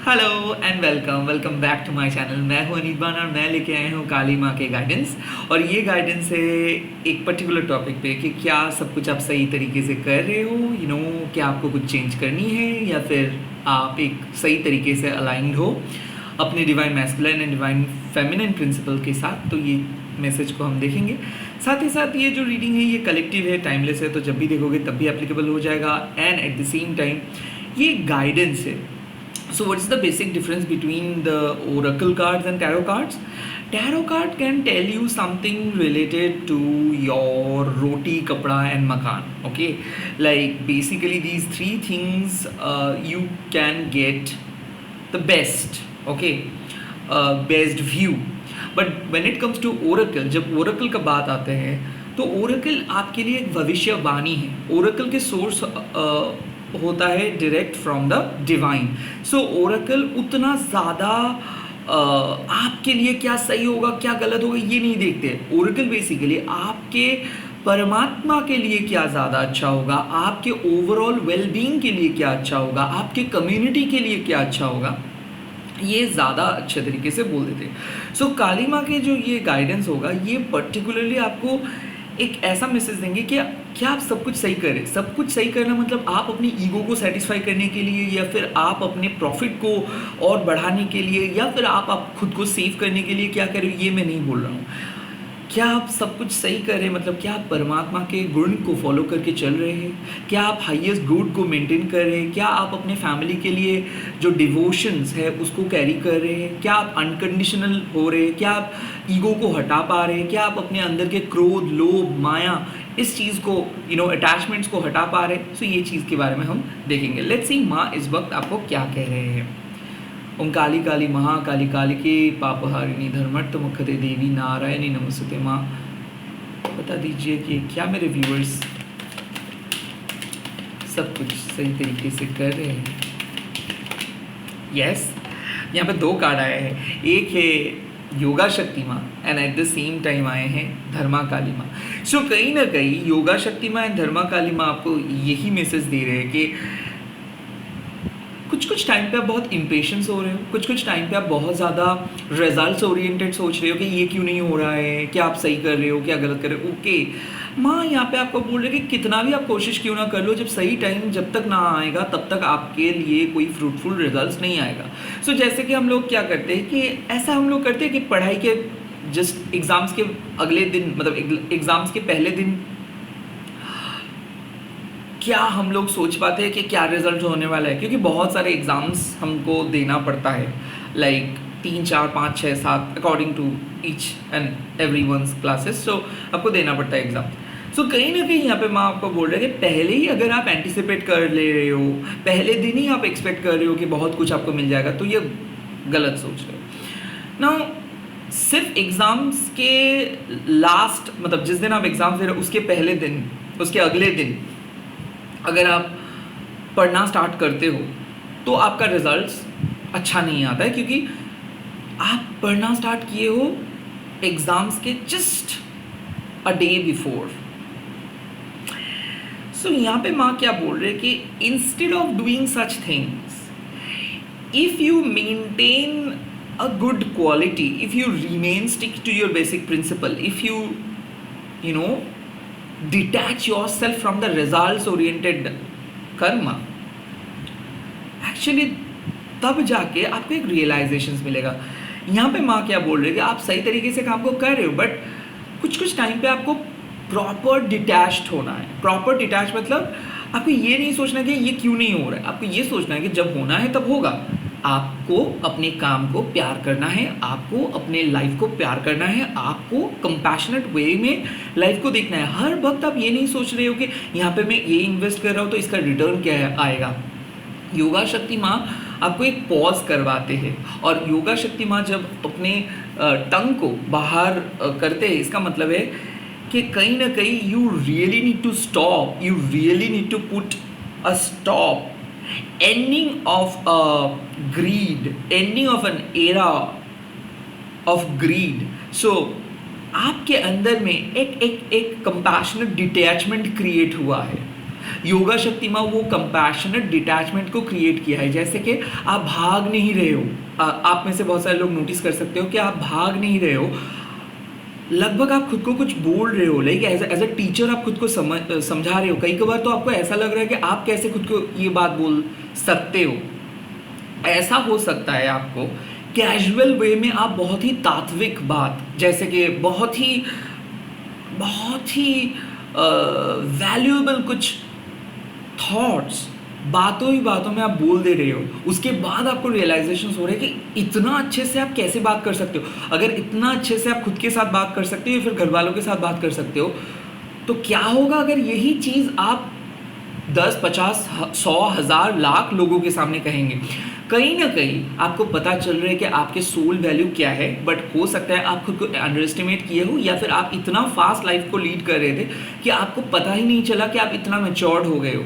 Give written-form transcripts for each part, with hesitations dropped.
Hello and welcome back to my channel. मैं हूं अनिबान और मैं लेके आया हूं काली माँ के गाइडेंस। और ये गाइडेंस है एक पर्टिकुलर टॉपिक पे कि क्या सब कुछ आप सही तरीके से कर रहे हो, क्या आपको कुछ चेंज करनी है या फिर आप एक सही तरीके से अलाइंड हो अपने divine masculine and divine feminine principle के साथ। तो ये मैसेज को हम देखेंगे। साथ ही साथ ये जो रीडिंग है ये कलेक्टिव है, टाइमलेस है, तो जब भी देखोगे तब भी एप्लीकेबल हो जाएगा। And at the same time ये गाइडेंस है। So what is the basic difference between the oracle cards and tarot cards? Tarot card can tell you something related to your roti, kapda and makan. Okay, like basically these three things you can get the best. Okay, best view. But when it comes to oracle, जब oracle का बात आते हैं तो oracle आपके लिए एक भविष्यवाणी है। oracle के सोर्स होता है direct from the divine. So Oracle उतना ज़्यादा आपके लिए क्या सही होगा क्या गलत होगा ये नहीं देखते। ओरेकल बेसिकली आपके परमात्मा के लिए क्या ज़्यादा अच्छा होगा, आपके ओवरऑल वेलबींग के लिए क्या अच्छा होगा, आपके कम्युनिटी के लिए क्या अच्छा होगा, ये ज़्यादा अच्छे तरीके से बोल देते। सो काली माँ के जो ये गाइडेंस होगा ये पर्टिकुलरली आपको एक ऐसा मैसेज देंगे कि क्या आप सब कुछ सही करें। सब कुछ सही करना मतलब आप अपनी ईगो को सेटिस्फाई करने के लिए या फिर आप अपने प्रॉफिट को और बढ़ाने के लिए या फिर आप खुद को सेव करने के लिए क्या करें, ये मैं नहीं बोल रहा हूँ। क्या आप सब कुछ सही कर रहे हैं मतलब क्या आप परमात्मा के गुण को फॉलो करके चल रहे हैं, क्या आप हाईएस्ट गुड को मेंटेन कर रहे हैं, क्या आप अपने फैमिली के लिए जो डिवोशंस है उसको कैरी कर रहे हैं, क्या आप अनकंडीशनल हो रहे हैं, क्या आप ईगो को हटा पा रहे हैं, क्या आप अपने अंदर के क्रोध, लोभ, माया इस चीज़ को अटैचमेंट्स को हटा पा रहे हैं। सो ये चीज़ के बारे में हम देखेंगे। लेट्स सी माँ इस वक्त आपको क्या कह रहे हैं। ओम काली काली महाकाली कालिके पापहारिणी धर्मर्थ मुखते देवी नारायणी नमस्ते। माँ बता दीजिए कि क्या मेरे व्यूअर्स सब कुछ सही तरीके से कर रहे हैं। यस, यहाँ पे दो कार्ड आए हैं। एक है योगा शक्ति माँ and at the same time आए हैं धर्मा काली माँ। सो कहीं ना कहीं योगा शक्ति माँ एंड धर्मा काली माँ आपको यही मैसेज दे रहे हैं कि कुछ टाइम पे आप बहुत इम्पेशंस हो रहे हो, कुछ टाइम पे आप बहुत ज़्यादा रिजल्ट्स ओरिएंटेड सोच रहे हो कि ये क्यों नहीं हो रहा है, क्या आप सही कर रहे हो क्या गलत कर रहे हो। ओके माँ यहाँ पे आपको बोल रहे हैं कि कितना भी आप कोशिश क्यों ना कर लो, जब सही टाइम जब तक ना आएगा तब तक आपके लिए कोई फ्रूटफुल रिजल्ट्स नहीं आएगा। सो जैसे कि हम लोग क्या करते हैं कि ऐसा हम लोग करते हैं कि पढ़ाई के जस्ट एग्ज़ाम्स के अगले दिन मतलब एग्ज़ाम्स के पहले दिन क्या हम लोग सोच पाते हैं कि क्या रिजल्ट होने वाला है, क्योंकि बहुत सारे एग्ज़ाम्स हमको देना पड़ता है, like 3, 4, 5, 6, 7 according to each and every one's classes. So आपको देना पड़ता है एग्ज़ाम। सो कहीं ना कहीं यहाँ पे माँ आपको बोल रहे हैं कि पहले ही अगर आप एंटिसिपेट कर ले रहे हो, पहले दिन ही आप एक्सपेक्ट कर रहे हो कि बहुत कुछ आपको मिल जाएगा, तो ये गलत सोच रहे हो ना। सिर्फ एग्ज़ाम्स के लास्ट मतलब जिस दिन आप एग्ज़ाम दे रहे हो उसके पहले दिन, उसके अगले दिन अगर आप पढ़ना स्टार्ट करते हो तो आपका रिजल्ट्स अच्छा नहीं आता है, क्योंकि आप पढ़ना स्टार्ट किए हो एग्ज़ाम्स के जस्ट अ डे बिफोर। सो यहाँ पे माँ क्या बोल रहे हैं कि instead of doing such things, if you maintain a good quality, if you remain stick to your basic principle, if you know detach yourself from the results oriented karma, actually तब जाके आपको एक रियलाइजेशंस मिलेगा। यहाँ पे माँ क्या बोल रही है कि आप सही तरीके से काम को कर रहे हो, बट कुछ टाइम पे आपको प्रॉपर डिटैच्ड होना है। प्रॉपर डिटैच मतलब आपको ये नहीं सोचना कि ये क्यों नहीं हो रहा है, आपको ये सोचना है कि जब होना है तब होगा। आपको अपने काम को प्यार करना है, आपको अपने लाइफ को प्यार करना है, आपको कंपैशनेट वे में लाइफ को देखना है। हर वक्त आप ये नहीं सोच रहे हो कि यहाँ पे मैं ये इन्वेस्ट कर रहा हूँ तो इसका रिटर्न क्या आएगा। योगा शक्ति माँ आपको एक पॉज करवाते हैं, और योगा शक्ति माँ जब अपने टंग को बाहर करते हैं इसका मतलब है कि कहीं ना कहीं you really need to stop, you really need to put a stop, ending of a greed, ending of an era of greed. So आपके अंदर में एक कंपैशनेट डिटैचमेंट क्रिएट हुआ है। योगा शक्ति में वो कंपैशनेट डिटैचमेंट को क्रिएट किया है। जैसे कि आप भाग नहीं रहे हो, आप में से बहुत सारे लोग नोटिस कर सकते हो कि आप भाग नहीं रहे हो, लगभग आप खुद को कुछ बोल रहे हो, लाइक एज अ टीचर आप खुद को समझा रहे हो। कई बार तो आपको ऐसा लग रहा है कि आप कैसे खुद को ये बात बोल सकते हो। ऐसा हो सकता है आपको कैजुअल वे में आप बहुत ही तात्विक बात, जैसे कि बहुत ही वैल्यूएबल कुछ थॉट्स बातों ही बातों में आप बोल दे रहे हो, उसके बाद आपको रियलाइजेशन हो रहा है कि इतना अच्छे से आप कैसे बात कर सकते हो। अगर इतना अच्छे से आप खुद के साथ बात कर सकते हो या फिर घर वालों के साथ बात कर सकते हो, तो क्या होगा अगर यही चीज़ आप 10, 50, 100, 1000, लाख लोगों के सामने कहेंगे। कहीं ना कहीं आपको पता चल रहा है कि आपके सोल वैल्यू क्या है, बट हो सकता है आप खुद को अंडर एस्टिमेट किए हो या फिर आप इतना फास्ट लाइफ को लीड कर रहे थे कि आपको पता ही नहीं चला कि आप इतना मैच्योर्ड हो गए हो।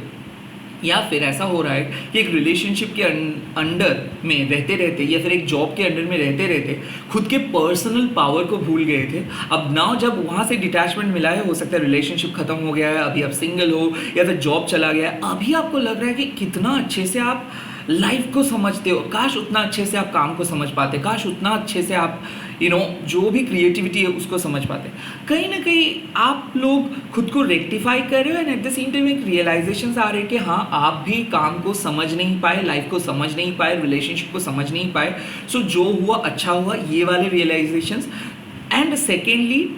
या फिर ऐसा हो रहा है कि एक रिलेशनशिप के अंडर में रहते रहते या फिर एक जॉब के अंडर में रहते रहते खुद के पर्सनल पावर को भूल गए थे। अब नाउ जब वहाँ से डिटैचमेंट मिला है, हो सकता है रिलेशनशिप खत्म हो गया है, अभी आप सिंगल हो या फिर जॉब चला गया है, अभी आपको लग रहा है कि कितना अच्छे से आप लाइफ को समझते हो, काश उतना अच्छे से आप काम को समझ पाते, काश उतना अच्छे से आप जो भी क्रिएटिविटी है उसको समझ पाते। कहीं ना कहीं आप लोग खुद को रेक्टिफाई कर रहे हो and at the same time एक रियलाइजेशन आ रहे हैं कि हाँ आप भी काम को समझ नहीं पाए, लाइफ को समझ नहीं पाए, रिलेशनशिप को समझ नहीं पाए। सो जो हुआ अच्छा हुआ, ये वाले रियलाइजेशंस। एंड सेकेंडली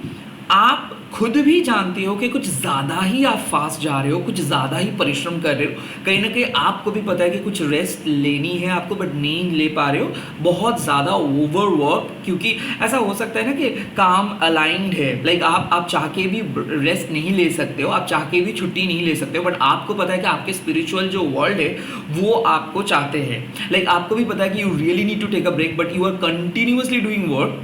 आप खुद भी जानते हो कि कुछ ज़्यादा ही आप फास्ट जा रहे हो, कुछ ज़्यादा ही परिश्रम कर रहे हो। कहीं ना कहीं आपको भी पता है कि कुछ रेस्ट लेनी है आपको, बट नहीं ले पा रहे हो, बहुत ज़्यादा ओवरवर्क। क्योंकि ऐसा हो सकता है ना कि काम अलाइंड है, लाइक आप चाह के भी रेस्ट नहीं ले सकते हो, आप चाह के भी छुट्टी नहीं ले सकते हो, बट आपको पता है कि आपके स्पिरिचुअल जो वर्ल्ड है वो आपको चाहते हैं। लाइक आपको भी पता है कि you really need to take a break, but you are continuously doing work.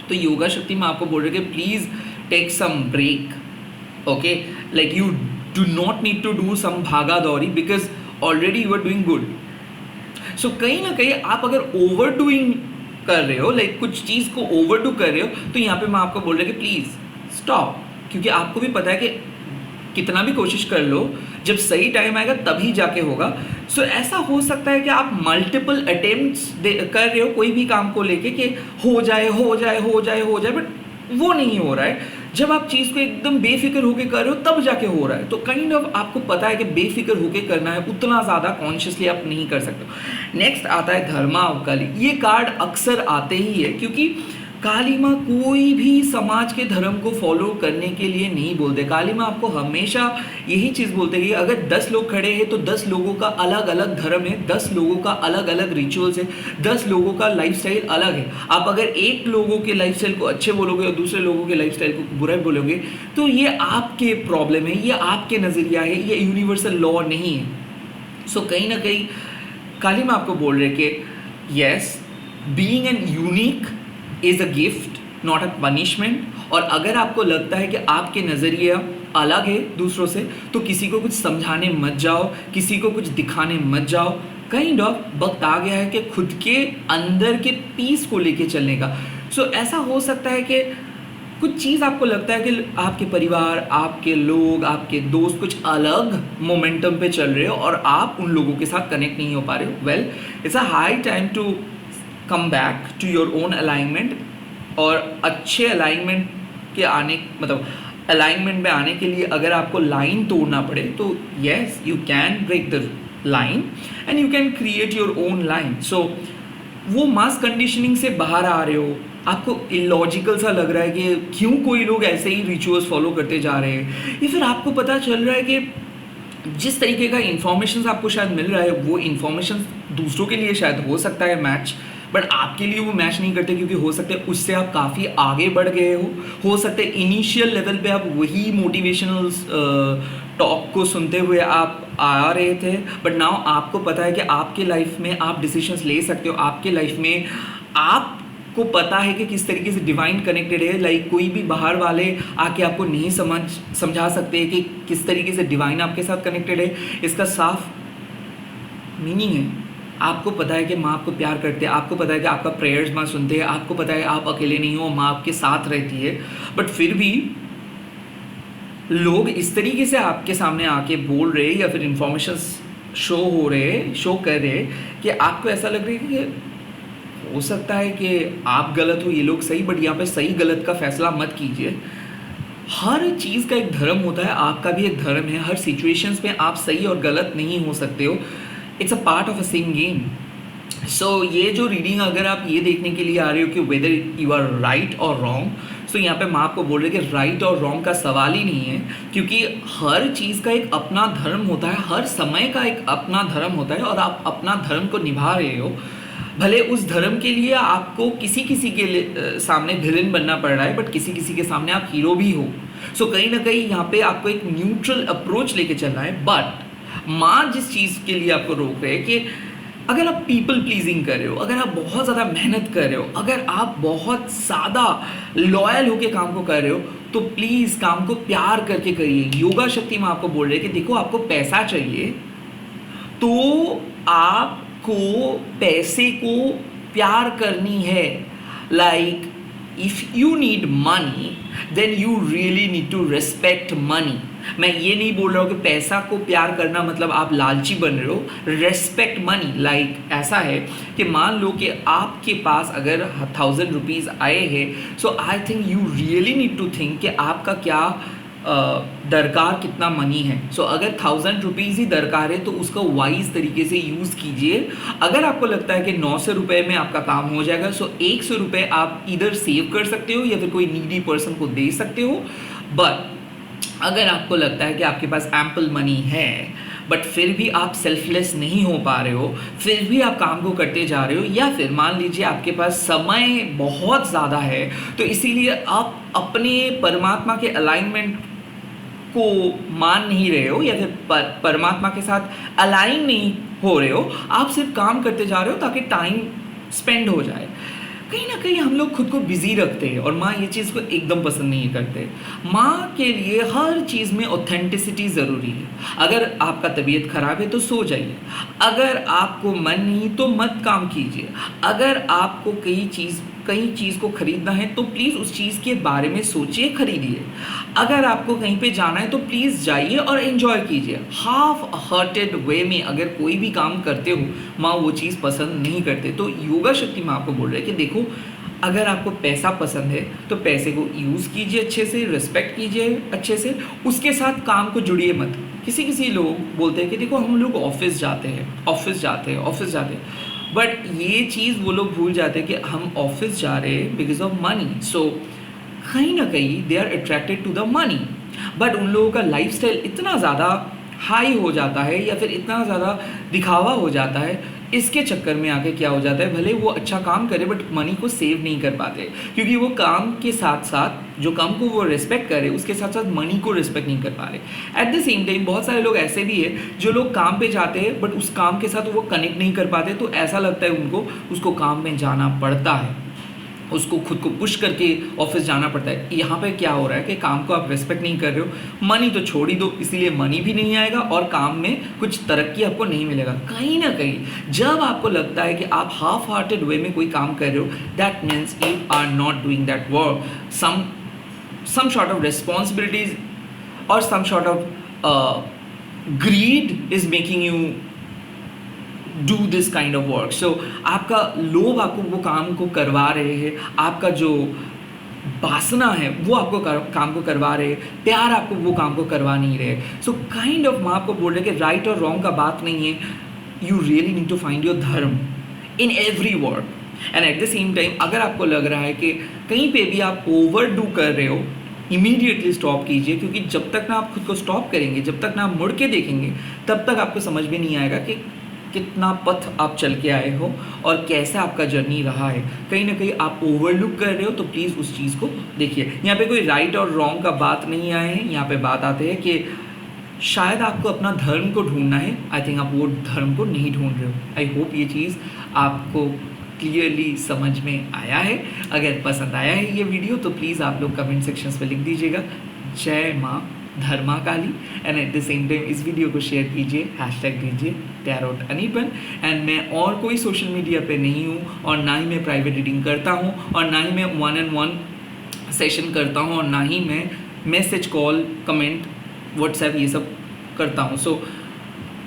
तो योगा शक्ति में आपको बोल रहे कि please take some break, okay, like you do not need to do some bhaga dauri because already you are doing good. So कहीं ना कहीं आप अगर overdoing कर रहे हो, like कुछ चीज़ को overdo कर रहे हो, तो यहाँ पे मैं आपको बोल रहा कि प्लीज़ stop, क्योंकि आपको भी पता है कि कितना भी कोशिश कर लो, जब सही टाइम आएगा तभी जाके होगा। सो ऐसा हो सकता है कि आप मल्टीपल अटेम्प्ट्स कर रहे हो कोई भी काम को लेके कि हो जाए, बट वो नहीं हो रहा है। जब आप चीज़ को एकदम बेफिक्र होके कर रहे हो तब जाके हो रहा है। तो काइंड ऑफ आपको पता है कि बेफिक्र होके करना है, उतना ज़्यादा कॉन्शियसली आप नहीं कर सकते। नेक्स्ट आता है धर्मावकाली। ये कार्ड अक्सर आते ही है क्योंकि काली माँ कोई भी समाज के धर्म को फॉलो करने के लिए नहीं बोलते। काली माँ आपको हमेशा यही चीज़ बोलते हैं कि अगर 10 लोग खड़े हैं तो 10 लोगों का अलग अलग धर्म है, 10 लोगों का अलग अलग रिचुअल्स है, 10 लोगों का लाइफस्टाइल अलग है। आप अगर एक लोगों के लाइफस्टाइल को अच्छे बोलोगे और दूसरे लोगों के लाइफस्टाइल को बुरा बोलोगे तो ये आपके प्रॉब्लम है, ये आपके नज़रिया है, ये यूनिवर्सल लॉ नहीं है। सो कहीं ना कहीं काली माँ आपको बोल रहे कि yes, being an unique is a gift not a punishment. और अगर आपको लगता है कि आपके नज़रिया अलग है दूसरों से तो किसी को कुछ समझाने मत जाओ, किसी को कुछ दिखाने मत जाओ। काइंड ऑफ वक्त आ गया है कि खुद के अंदर के पीस को लेके चलने का। सो ऐसा हो सकता है कि कुछ चीज़ आपको लगता है कि आपके परिवार, आपके लोग, आपके दोस्त कुछ अलग मोमेंटम पे चल रहे हो और आप उन लोगों के साथ कनेक्ट नहीं हो पा रहे हो। Well, it's a high time to come back to your own alignment. और अच्छे अलाइनमेंट के अलाइनमेंट में आने के लिए अगर आपको लाइन तोड़ना पड़े तो yes, you can break the line and you can create your own line. So वो मास कंडीशनिंग से बाहर आ रहे हो, आपको इलॉजिकल सा लग रहा है कि क्यों कोई लोग ऐसे ही रिचुअल्स फॉलो करते जा रहे हैं, या फिर आपको पता चल रहा है कि जिस तरीके का इन्फॉर्मेशन आपको शायद मिल रहा है वो इन्फॉर्मेशन दूसरों के लिए शायद हो सकता है मैच, बट आपके लिए वो मैच नहीं करते क्योंकि हो सकता है उससे आप काफ़ी आगे बढ़ गए हो सकता है इनिशियल लेवल पे आप वही मोटिवेशनल टॉक को सुनते हुए आप आ रहे थे, बट नाउ आपको पता है कि आपके लाइफ में आप डिसीजंस ले सकते हो, आपके लाइफ में आपको पता है कि किस तरीके से डिवाइन कनेक्टेड है। लाइक कोई भी बाहर वाले आके आपको नहीं समझा सकते कि किस तरीके से डिवाइन आपके साथ कनेक्टेड है। इसका साफ मीनिंग है आपको पता है कि माँ आपको प्यार करते हैं, आपको पता है कि आपका प्रेयर्स माँ सुनते हैं, आपको पता है आप अकेले नहीं हो, माँ आपके साथ रहती है, बट फिर भी लोग इस तरीके से आपके सामने आके बोल रहे या फिर इंफॉर्मेशन शो कर रहे कि आपको ऐसा लग रहा है कि हो सकता है कि आप गलत हो, ये लोग सही, बट यहाँ पे सही गलत का फैसला मत कीजिए। हर चीज़ का एक धर्म होता है, आपका भी एक धर्म है। हर सिचुएशंस में आप सही और गलत नहीं हो सकते हो। It's a part of a same game. So ये जो रीडिंग, अगर आप ये देखने के लिए आ रहे हो कि वेदर यू आर राइट और रॉन्ग, सो यहाँ पे मैं आपको बोल रही कि राइट और रॉन्ग का सवाल ही नहीं है, क्योंकि हर चीज़ का एक अपना धर्म होता है, हर समय का एक अपना धर्म होता है, और आप अपना धर्म को निभा रहे हो। भले उस धर्म के लिए आपको किसी किसी के सामने विलेन बनना पड़ रहा है, बट किसी किसी के सामने आप हीरो भी हो। सो कहीं ना कहीं यहाँ पे आपको एक न्यूट्रल अप्रोच लेके चलना है। बट माँ जिस चीज़ के लिए आपको रोक रहे हैं कि अगर आप पीपल प्लीजिंग कर रहे हो, अगर आप बहुत ज़्यादा मेहनत कर रहे हो, अगर आप बहुत ज़्यादा लॉयल होके काम को कर रहे हो, तो प्लीज़ काम को प्यार करके करिए। योगा शक्ति में आपको बोल रहे हैं कि देखो, आपको पैसा चाहिए तो आपको पैसे को प्यार करनी है। Like if you need money then you really need to respect money. मैं ये नहीं बोल रहा हूँ कि पैसा को प्यार करना मतलब आप लालची बन रहे हो। रेस्पेक्ट मनी, लाइक ऐसा है कि मान लो कि आपके पास अगर 1000 रुपीज़ आए हैं, so I think you really need to think कि आपका क्या दरकार कितना मनी है। सो अगर 1000 रुपीज़ ही दरकार है तो उसका वाइज तरीके से यूज़ कीजिए। अगर आपको लगता है कि 900 रुपये में आपका काम हो जाएगा, सो 100 रुपये आप इधर सेव कर सकते हो या फिर कोई नीडी पर्सन को दे सकते हो। बट अगर आपको लगता है कि आपके पास एम्पल मनी है बट फिर भी आप सेल्फलेस नहीं हो पा रहे हो, फिर भी आप काम को करते जा रहे हो, या फिर मान लीजिए आपके पास समय बहुत ज़्यादा है, तो इसीलिए आप अपने परमात्मा के अलाइनमेंट को मान नहीं रहे हो या फिर परमात्मा के साथ अलाइन नहीं हो रहे हो, आप सिर्फ काम करते जा रहे हो ताकि टाइम स्पेंड हो जाए। कहीं ना कहीं हम लोग खुद को बिजी रखते हैं और माँ ये चीज़ को एकदम पसंद नहीं करते। माँ के लिए हर चीज़ में ऑथेंटिसिटी ज़रूरी है। अगर आपका तबीयत ख़राब है तो सो जाइए, अगर आपको मन नहीं तो मत काम कीजिए, अगर आपको कई चीज़ को ख़रीदना है तो प्लीज़ उस चीज़ के बारे में सोचिए, ख़रीदिए। अगर आपको कहीं पे जाना है तो प्लीज़ जाइए और एंजॉय कीजिए। हाफ हार्टेड वे में अगर कोई भी काम करते हो, माँ वो चीज़ पसंद नहीं करते। तो योगा शक्ति माँ आपको बोल रहे हैं कि देखो, अगर आपको पैसा पसंद है तो पैसे को यूज़ कीजिए अच्छे से, रिस्पेक्ट कीजिए अच्छे से, उसके साथ काम को जुड़िए मत। किसी लोग बोलते हैं कि देखो, हम लोग ऑफिस जाते हैं, बट ये चीज़ वो लोग भूल जाते हैं कि हम ऑफिस जा रहे हैं बिकॉज ऑफ मनी। सो कहीं ना कहीं they are attracted to the money, but उन लोगों का लाइफस्टाइल इतना ज़्यादा हाई हो जाता है या फिर इतना ज़्यादा दिखावा हो जाता है, इसके चक्कर में आके क्या हो जाता है, भले वो अच्छा काम करे बट मनी को सेव नहीं कर पाते, क्योंकि वो काम के साथ साथ जो काम को वो रिस्पेक्ट करे उसके साथ साथ मनी को रिस्पेक्ट नहीं कर पा रहे। एट द सेम टाइम बहुत सारे लोग ऐसे भी है जो लोग काम पे जाते हैं बट उस काम के साथ वो कनेक्ट नहीं कर पाते, तो ऐसा लगता है उनको उसको काम में जाना पड़ता है, उसको खुद को पुश करके ऑफिस जाना पड़ता है। यहाँ पे क्या हो रहा है कि काम को आप रिस्पेक्ट नहीं कर रहे हो, मनी तो छोड़ ही दो, इसीलिए मनी भी नहीं आएगा और काम में कुछ तरक्की आपको नहीं मिलेगा। कहीं ना कहीं जब आपको लगता है कि आप हाफ हार्टेड वे में कोई काम कर रहे हो, that means you are not doing that work. Some sort of responsibilities और some sort of greed is making you do this kind of work. So आपका लोभ आपको वो काम को करवा रहे हैं, आपका जो वासना है वो आपको काम को करवा रहे हैं, प्यार आपको वो काम को करवा नहीं रहे। सो काइंड ऑफ मैं आपको बोल रहे कि राइट और रॉन्ग का बात नहीं है, you really need to find your dharma in every work. And at the same time अगर आपको लग रहा है कि कहीं पे भी आप ओवर डू कर रहे हो, इमीडिएटली स्टॉप कीजिए, क्योंकि जब तक ना आप खुद को स्टॉप करेंगे, जब तक ना आप मुड़ के देखेंगे, तब तक आपको समझ में नहीं आएगा कि कितना पथ आप चल के आए हो और कैसा आपका जर्नी रहा है। कहीं ना कहीं आप ओवरलुक कर रहे हो, तो प्लीज़ उस चीज़ को देखिए। यहाँ पे कोई राइट और रॉन्ग का बात नहीं आए हैं, यहाँ पे बात आते हैं कि शायद आपको अपना धर्म को ढूंढना है। आई थिंक आप वो धर्म को नहीं ढूंढ रहे हो। आई होप ये चीज़ आपको क्लियरली समझ में आया है। अगर पसंद आया है ये वीडियो तो प्लीज़ आप लोग कमेंट सेक्शंस पे लिख दीजिएगा जय माँ Dharma Kali, and at the same time इस वीडियो को शेयर कीजिए, हैशटैग दीजिए टैरोट अनिपन। एंड मैं और कोई सोशल मीडिया पे नहीं हूँ और ना ही मैं प्राइवेट रीडिंग करता हूँ और ना ही मैं 1-on-1 सेशन करता हूँ और ना ही मैं मैसेज, कॉल, कमेंट, व्हाट्सएप ये सब करता हूँ. So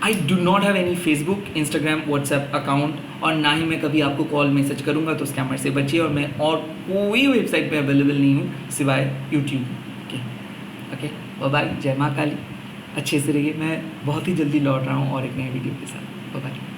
I do not have any Facebook, Instagram, WhatsApp account, और ना ही मैं कभी आपको कॉल मैसेज करूँगा. तो स्कैमर से बचिए. और मैं और कोई वेबसाइट पे अवेलेबल नहीं हूँ सिवाय यूट्यूब के. Okay, bye bye. जय माँ काली. अच्छे से रहिए. मैं बहुत ही जल्दी लौट रहा हूँ और एक नए वीडियो के साथ. Bye bye.